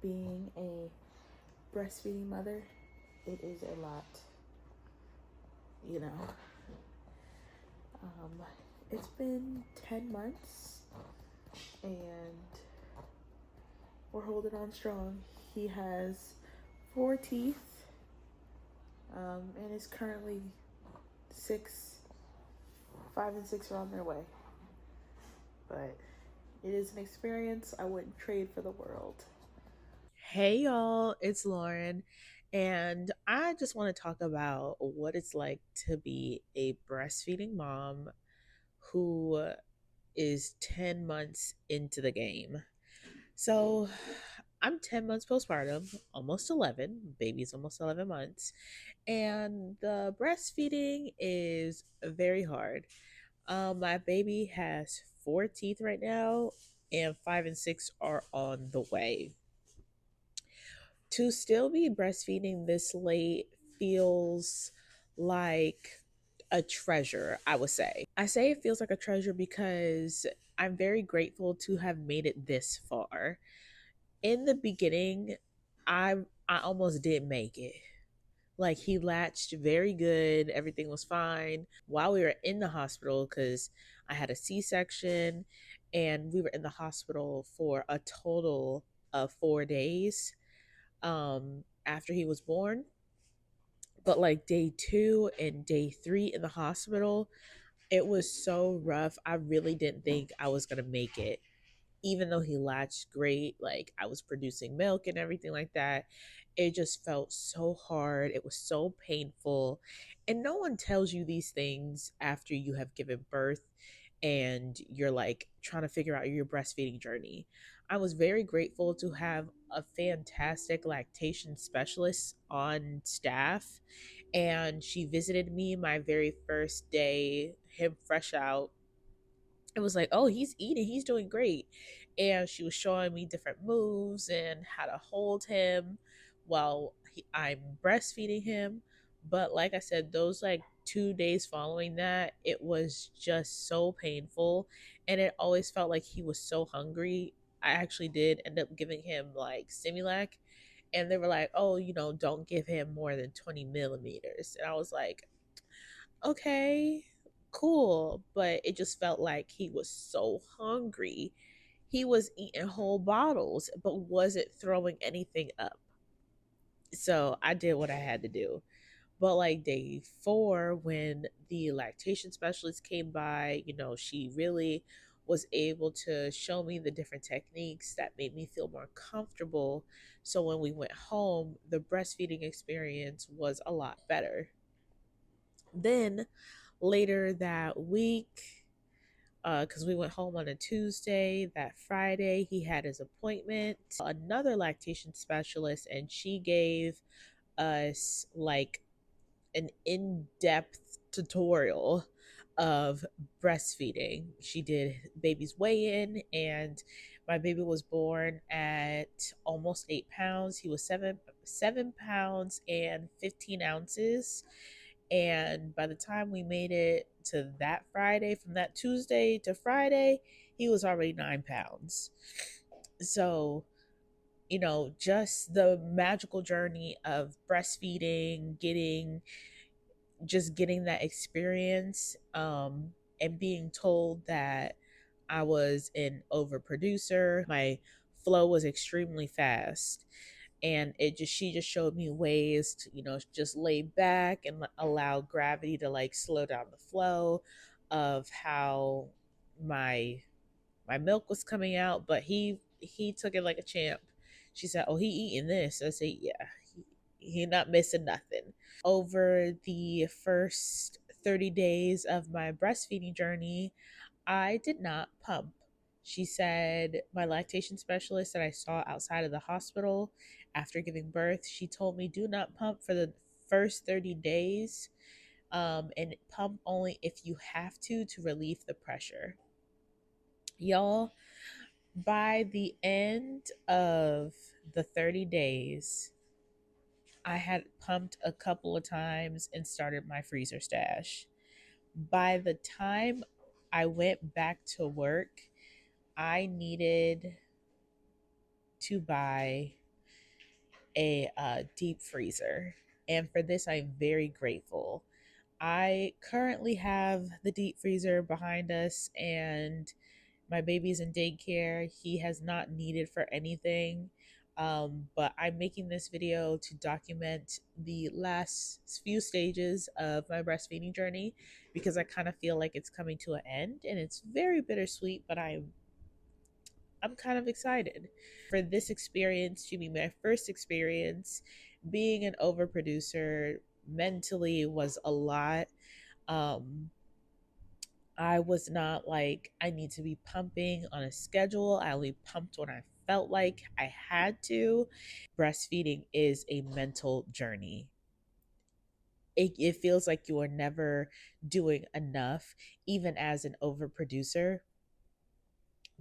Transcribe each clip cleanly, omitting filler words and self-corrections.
being a breastfeeding mother, it is a lot, you know. Um, it's been 10 months and we're holding on strong. He has 4 teeth and is currently 6, 5 and 6 are on their way. But it is an experience I wouldn't trade for the world. Hey y'all, it's Lauren, and I just want to talk about what it's like to be a breastfeeding mom who is 10 months into the game. So, I'm 10 months postpartum, almost 11, baby's almost 11 months, and the breastfeeding is very hard. My baby has 4 teeth right now, and 5 and 6 are on the way. To still be breastfeeding this late feels like a treasure, I would say. I say it feels like a treasure because I'm very grateful to have made it this far. In the beginning, I I almost didn't make it. Like he latched very good, everything was fine while we were in the hospital cuz I had a C-section and we were in the hospital for a total of 4 days after he was born. But like day 2 and day 3 in the hospital, it was so rough. I really didn't think I was going to make it. Even though he latched great, like I was producing milk and everything like that, it just felt so hard. It was so painful. And no one tells you these things after you have given birth and you're like trying to figure out your breastfeeding journey. I was very grateful to have a fantastic lactation specialist on staff, and she visited me my very first day, him fresh out. It was like, oh, he's eating, he's doing great. And she was showing me different moves and how to hold him while I'm breastfeeding him. But like I said, those like 2 days following that, it was just so painful. And it always felt like he was so hungry. I actually did end up giving him like Similac. And they were like, oh, don't give him more than 20 millimeters. And I was like, okay, cool. But it just felt like he was so hungry. He was eating whole bottles, but wasn't throwing anything up. So I did what I had to do. But like day 4, when the lactation specialist came by, she really was able to show me the different techniques that made me feel more comfortable. So when we went home, the breastfeeding experience was a lot better. Then later that week, because we went home on a Tuesday, that Friday he had his appointment. Another lactation specialist, and she gave us like an in-depth tutorial of breastfeeding. She did baby's weigh-in, and my baby was born at almost 8 pounds. He was seven pounds and 15 ounces. And by the time we made it to that Friday, from that Tuesday to Friday, he was already 9 pounds. So, just the magical journey of breastfeeding, getting that experience, and being told that I was an overproducer. My flow was extremely fast, and she just showed me ways to just lay back and allow gravity to like slow down the flow of how my my milk was coming out. But he took it like a champ. She said, oh, he eating this. I said, yeah, he not missing nothing. Over the first 30 days of my breastfeeding journey, I did not pump. She said, my lactation specialist that I saw outside of the hospital after giving birth, she told me do not pump for the first 30 days, and pump only if you have to relieve the pressure. Y'all, by the end of the 30 days, I had pumped a couple of times and started my freezer stash. By the time I went back to work, I needed to buy a deep freezer. And for this, I'm very grateful. I currently have the deep freezer behind us, and my baby's in daycare. He has not needed for anything. But I'm making this video to document the last few stages of my breastfeeding journey because I kind of feel like it's coming to an end, and it's very bittersweet, but I'm kind of excited for this experience to be my first experience. Being an overproducer mentally was a lot. Um, I was not like, I need to be pumping on a schedule. I only pumped when I felt like I had to. Breastfeeding is a mental journey. It feels like you are never doing enough, even as an overproducer,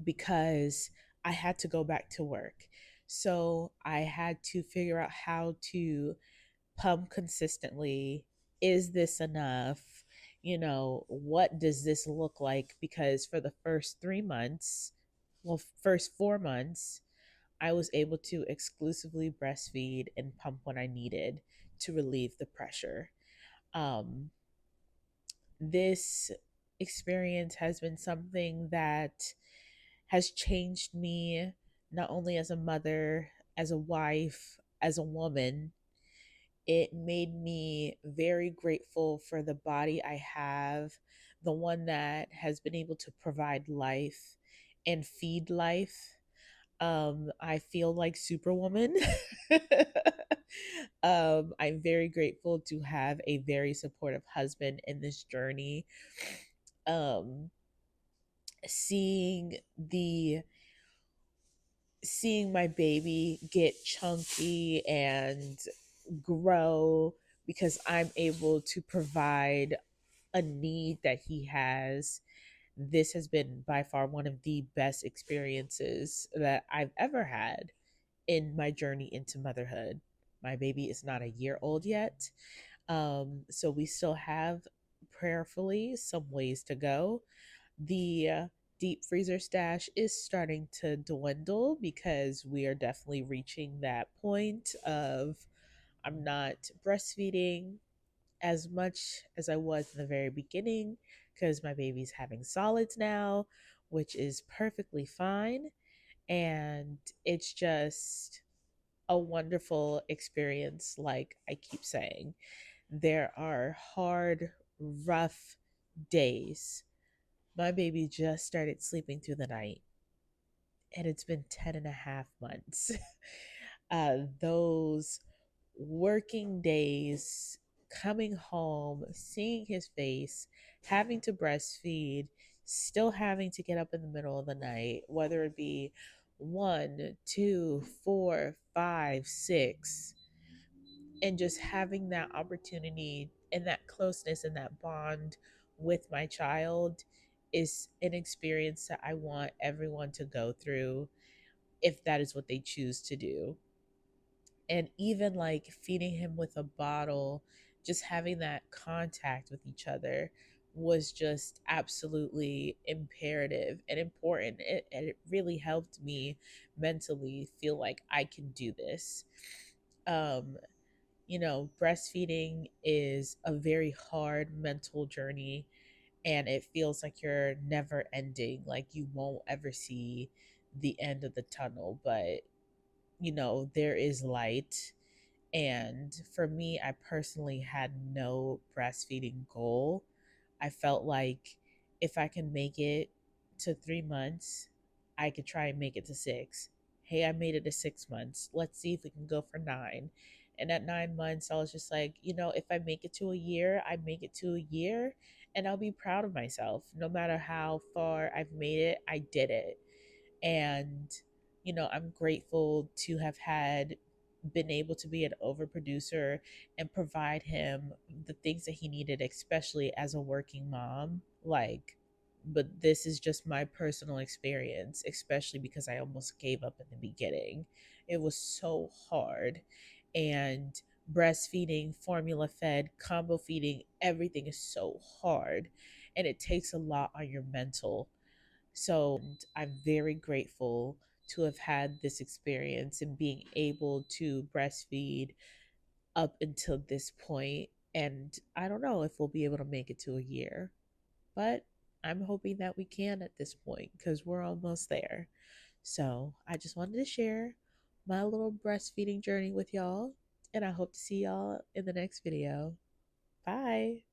because I had to go back to work. So I had to figure out how to pump consistently. Is this enough? What does this look like? Because for the first 3 months, well, first 4 months, I was able to exclusively breastfeed and pump when I needed to relieve the pressure. Um, this experience has been something that has changed me not only as a mother, as a wife, as a woman. It made me very grateful for the body I have, the one that has been able to provide life and feed life. I feel like Superwoman. I'm very grateful to have a very supportive husband in this journey. Um, seeing the seeing my baby get chunky and grow because I'm able to provide a need that he has. This has been by far one of the best experiences that I've ever had in my journey into motherhood. My baby is not a year old yet. So we still have prayerfully some ways to go. The deep freezer stash is starting to dwindle because we are definitely reaching that point of I'm not breastfeeding as much as I was in the very beginning because my baby's having solids now, which is perfectly fine. And it's just a wonderful experience, like I keep saying. There are hard, rough days. My baby just started sleeping through the night, and it's been 10 and a half months. Those working days, coming home, seeing his face, having to breastfeed, still having to get up in the middle of the night, whether it be one, two, four, five, six, and just having that opportunity and that closeness and that bond with my child is an experience that I want everyone to go through if that is what they choose to do. And even like feeding him with a bottle, just having that contact with each other was just absolutely imperative and important. It really helped me mentally feel like I can do this. Um, breastfeeding is a very hard mental journey, and it feels like you're never ending, like you won't ever see the end of the tunnel. But, there is light. And for me, I personally had no breastfeeding goal. I felt like if I can make it to 3 months, I could try and make it to six. Hey, I made it to 6 months. Let's see if we can go for nine. And at 9 months, I was just like, if I make it to a year, I make it to a year, and I'll be proud of myself. No matter how far I've made it, I did it. And I'm grateful to have had been able to be an overproducer and provide him the things that he needed, especially as a working mom. Like, but this is just my personal experience, especially because I almost gave up in the beginning. It was so hard. And breastfeeding, formula fed, combo feeding, everything is so hard. And it takes a lot on your mental. So I'm very grateful to have had this experience and being able to breastfeed up until this point. And I don't know if we'll be able to make it to a year, but I'm hoping that we can at this point because we're almost there. So I just wanted to share my little breastfeeding journey with y'all, and I hope to see y'all in the next video. Bye.